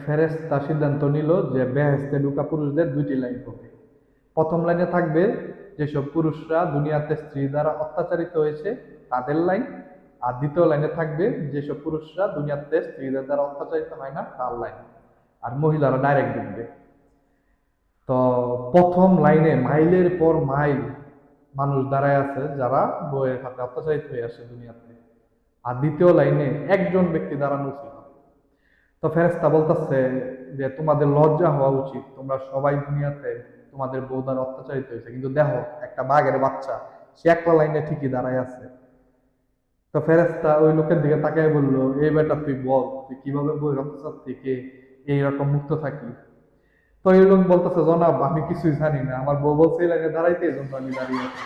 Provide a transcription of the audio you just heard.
ফেরেশতা সিদ্ধান্ত নিল যে বেহেশতে ঢোকা পুরুষদের দুইটি লাইন হবে। প্রথম লাইনে থাকবে যেসব পুরুষরা দুনিয়াতে স্ত্রী দ্বারা অত্যাচারিত হয়েছে তাদের লাইন, আর দ্বিতীয় লাইনে থাকবে যেসব পুরুষরা দুনিয়াতে স্ত্রীদের দ্বারা অত্যাচারিত হয় না তার লাইন। আর মহিলারা ডাইরেক্ট ঢুকবে। তো প্রথম লাইনে মাইলের পর মাইল মানুষ দাঁড়ায় আছে যারা বউয়ের হাতে অত্যাচারিত হয়ে আসে দুনিয়াতে। আর দ্বিতীয় লাইনে একজন ব্যক্তি দাঁড়ানো ছিল। তো ফেরেশতা বলতেছে যে তোমাদের লজ্জা হওয়া উচিত, তোমরা সবাই দুনিয়াতে তোমাদের বউ দ্বারা অত্যাচারিত হয়েছে, কিন্তু দেখো একটা বাঘের বাচ্চা সে একটা লাইনে ঠিকই দাঁড়ায় আছে। তো ফেরেশতা ওই লোকের দিকে তাকায় বললো, এই বেটা তুই বল, তুই কিভাবে বউয়ের অত্যাচার থেকে এইরকম মুক্ত থাকলি? তো এই লোক বলতেছে, জনাব আমি কিছুই জানি না, আমার বউ বলছে এই লাইনে দাঁড়াইতে, এই জন্য আমি দাঁড়িয়ে আছি।